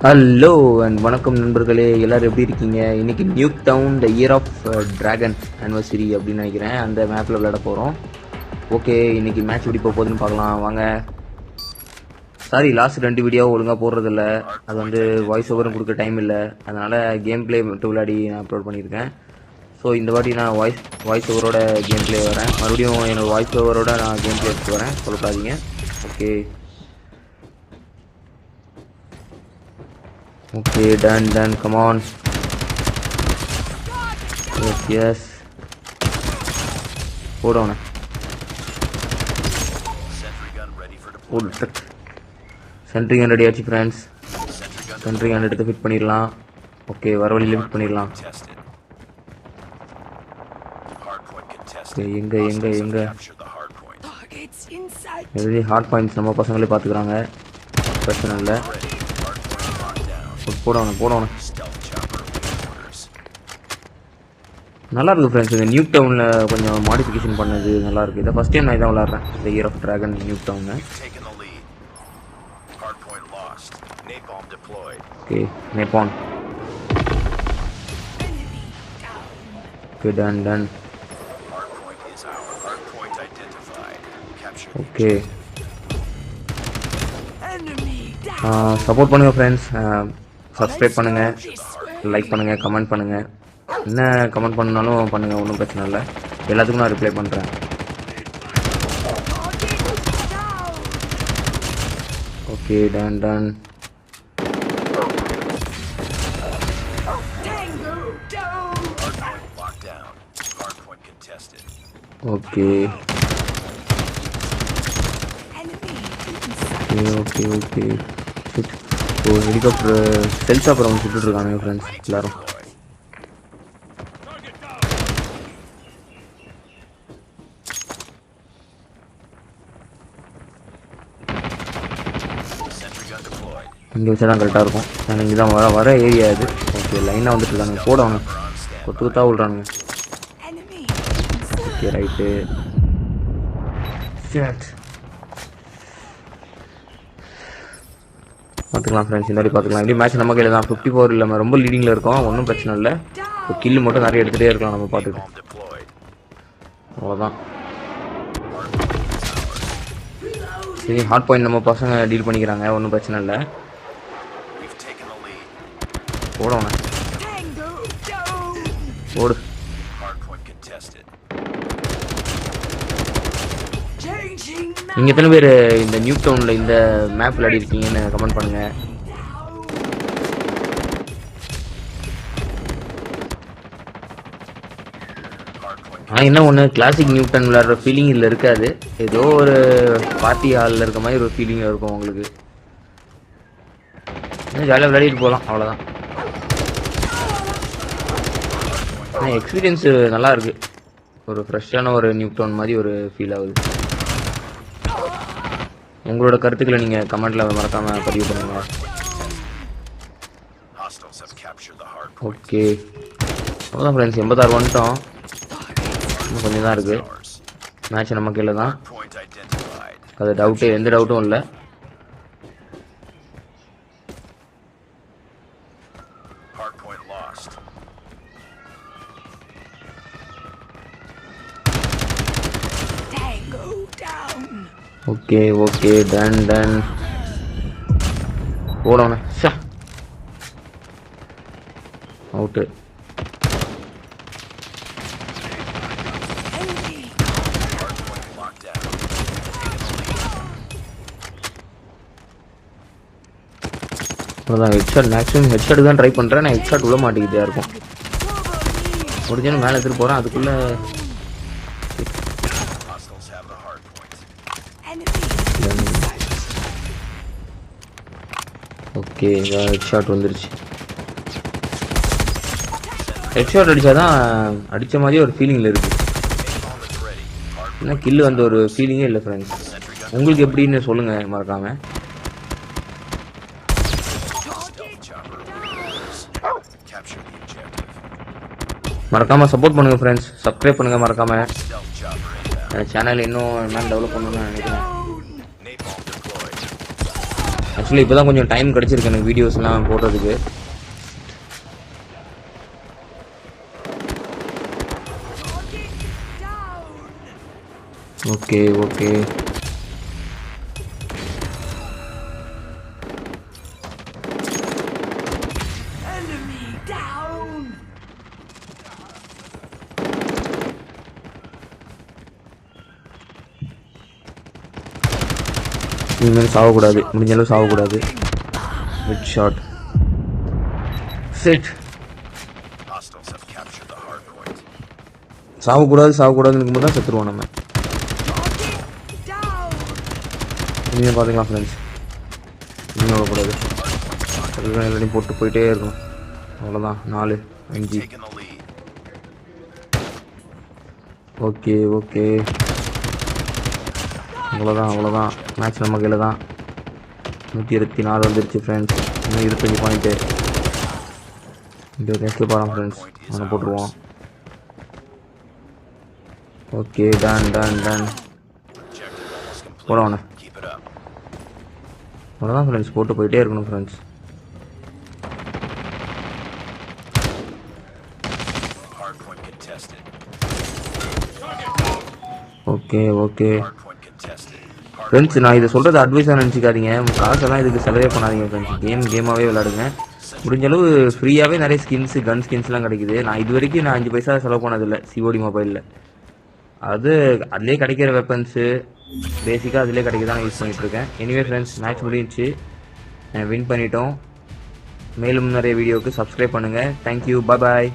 Hello and வணக்கம் நண்பர்களே, எல்லோரும் எப்படி இருக்கீங்க? இன்றைக்கி Nuketown the year of dragon anniversary அப்படின்னு நினைக்கிறேன். அந்த மேப்பில் விளையாட போகிறோம். ஓகே, இன்றைக்கி மேட்ச் எப்படி போகுதுன்னு பார்க்கலாம் வாங்க. சாரி, லாஸ்ட் 2 வீடியோ ஒழுங்காக போடுறதில்ல. அது வந்து வாய்ஸ் ஓவரும் கொடுக்க டைம் இல்லை. அதனால் கேம் பிளே மட்டும் விளையாடி நான் அப்லோட் பண்ணியிருக்கேன். ஸோ இந்த வாட்டி நான் வாய்ஸ் ஓவரோட கேம் பிளே வரேன். மறுபடியும் என்னோடய வாய்ஸ் ஓவரோட நான் கேம் பிளே எடுத்து வரேன், சொல்லப்படாதீங்க. Okay okay, done, come on. Yes hold on. Sentry gun ready ஆச்சு friends. Sentry gun எடுத்து ஃபிட் பண்ணிரலாம். ஓகே, வர வழியில ஃபிட் பண்ணிரலாம். ஓகே, எங்க இது ஹார்ட் பாயிண்ட்ஸ் நம்ம பசங்களே பாத்துக்கறாங்க, பிரச்சனை இல்லை. போடணும் நல்லா இருக்கு ஃப்ரெண்ட்ஸ். இந்த நியூக் டவுனில் கொஞ்சம் மாடிஃபிகேஷன் பண்ணது நல்லா இருக்கு. இதை ஃபர்ஸ்ட் டைம் நான் இதான் விளாட்றேன், இந்த year of dragon nuke down. Okay, நேபான். Okay, done. ஓகே, சப்போர்ட் பண்ணுங்கள் ஃப்ரெண்ட்ஸ். சப்ஸ்கிரைப் பண்ணுங்கள், லைக் பண்ணுங்கள், கமெண்ட் பண்ணுங்கள். என்ன கமெண்ட் பண்ணாலும் பண்ணுங்கள், ஒன்றும் பிரச்சனை இல்லை. எல்லாத்துக்கும் நான் ரிப்ளை பண்ணுறேன். Okay, done. Okay oh, helicopter shells அப்புறம் சுட்டுட்டு இருக்கானுங்க ஃப்ரெண்ட்ஸ் எல்லாரும். இங்கே வச்சா தான் கரெக்டாக இருக்கும். நான் இங்கே தான் வர ஏரியா இது. ஓகே, லைனாக வந்துட்டு இருக்கானுங்க. போடணும், கொத்துக்கத்தா விட்றானுங்க. Okay, right. பார்த்துக்கலாம் ஃப்ரெண்ட்ஸ், இந்த மாதிரி பார்த்துக்கலாம். எப்படி மேட்ச் நம்ம கையில் தான். 54 இல்லாமல் ரொம்ப லீடிங்கில் இருக்கோம், ஒன்றும் பிரச்சனை இல்லை. இப்போ கில்லு மட்டும் நிறைய எடுத்துகிட்டே இருக்கலாம் நம்ம பார்த்துட்டு. அவ்வளோதான். சரி, ஹார்ட் பாயிண்ட் நம்ம பசங்க டீல் பண்ணிக்கிறாங்க, ஒன்றும் பிரச்சனை இல்லை. போடணும், ஓடு. நீங்கள் எத்தனை பேர் இந்த நியூக் டவுனில் இந்த மேப் விளையாடி இருக்கீங்கன்னு கமெண்ட் பண்ணுங்கள். ஆனால் என்ன ஒன்று, கிளாசிக் நியூக் டவுன் விளையாடுற ஃபீலிங் இதில் இருக்காது. ஏதோ ஒரு பார்ட்டி ஹாலில் இருக்க மாதிரி ஒரு ஃபீலிங் இருக்கும் உங்களுக்கு. இன்னும் ஜாலியாக விளையாடிட்டு போகலாம், அவ்வளோதான். ஆனால் எக்ஸ்பீரியன்ஸு நல்லா இருக்குது. ஒரு ஃப்ரெஷ்ஷான ஒரு நியூக் டவுன் மாதிரி ஒரு ஃபீல் ஆகுது. உங்களோட கருத்துக்களை நீங்கள் கமெண்ட்டில் மறக்காமல் பதிவு பண்ணுங்கள். ஓகே, அவ்வளோதான் ஃப்ரெண்ட்ஸ், 86 வந்துட்டோம். இன்னும் கொஞ்சம் தான் இருக்குது. மேட்ச் நம்ம கையில் தான், அது எந்த டவுட்டும் இல்லை. Okay, done. போடணும், அவுட்டு. அவ்வளோதான். ஹெட்ஷாட், மேக்ஸிமம் ஹெட்ஷாட் தான் ட்ரை பண்ணுறேன். நான் ஹெட்ஷாட் விட மாட்டேங்குதா இருக்கும். முடிஞ்சு மேலே எடுத்துகிட்டு போகிறேன், அதுக்குள்ளே ஓகே, ஹெட்ஷாட் வந்துருச்சு. ஹெட்ஷாட் அடித்தா தான் அடித்த மாதிரியே ஒரு ஃபீலிங்கில் இருக்குது. ஏன்னா கில்லு வந்த ஒரு ஃபீலிங்கே இல்லை ஃப்ரெண்ட்ஸ். உங்களுக்கு எப்படின்னு சொல்லுங்கள் மறக்காமல். சப்போர்ட் பண்ணுங்கள் ஃப்ரெண்ட்ஸ். சப்ஸ்கிரைப் பண்ணுங்கள் மறக்காமல். சேனல் இன்னும் நான் டெவலப் பண்ணணும்னு நினைக்கிறேன். ஆக்சுவலி இப்போ தான் கொஞ்சம் டைம் கிடச்சிருக்கு எனக்கு வீடியோஸ்லாம் போடுறதுக்கு. ஓகே ஓகே இனிமேல் சாகக்கூடாது, முடிஞ்சளவு சாகக்கூடாது. Head shot. செட். சாகக்கூடாதுன்னு இருக்கும்போது தான் செத்துருவோம் நம்ம. இனிமேல் பார்த்தீங்களா ஃப்ரெண்ட்ஸ், இனிமேல் விடக்கூடாது. எல்லாத்தையும் போட்டு போயிட்டே இருக்கணும். அவ்வளோதான். 4 5. ஓகே ஓகே அவ்வளோதான். மேட்ச் நம்ம கையில் தான். 124 வந்துருச்சு ஃப்ரெண்ட்ஸ். இன்னும் 25 பாயிண்ட்டு. இந்த எஸ்கேப் ஆகலாம் ஃப்ரெண்ட்ஸ். அவனை போட்டுருவோம். ஓகே டன் போடவானே. அவ்வளோதான் ஃப்ரெண்ட்ஸ், போட்டு போயிட்டே இருக்கணும் ஃப்ரெண்ட்ஸ். ஓகே ஓகே ஃப்ரெண்ட்ஸ், நான் இதை சொல்கிறது அட்வைஸாக நினச்சிக்காதீங்க. காசெல்லாம் இதுக்கு செலவே பண்ணாதீங்க ஃப்ரெண்ட்ஸ். கேமாகவே விளையாடுங்க. முடிஞ்சளவு ஃப்ரீயாகவே நிறைய ஸ்கின்ஸு, கன் ஸ்கின்ஸ்லாம் கிடைக்குது. நான் இது வரைக்கும் 5 பைசா செலவு பண்ணதில்லை சிஓடி மொபைலில். அதுலேயே கிடைக்கிற வெப்பன்ஸு பேசிக்காக அதிலே கிடைக்க தான் யூஸ் பண்ணிகிட்ருக்கேன். எனிவே ஃப்ரெண்ட்ஸ், மேட்ச் முடிஞ்சிச்சு, வின் பண்ணிட்டோம். மேலும் நிறைய வீடியோவுக்கு சப்ஸ்கிரைப் பண்ணுங்கள். தேங்க்யூ, பாய்.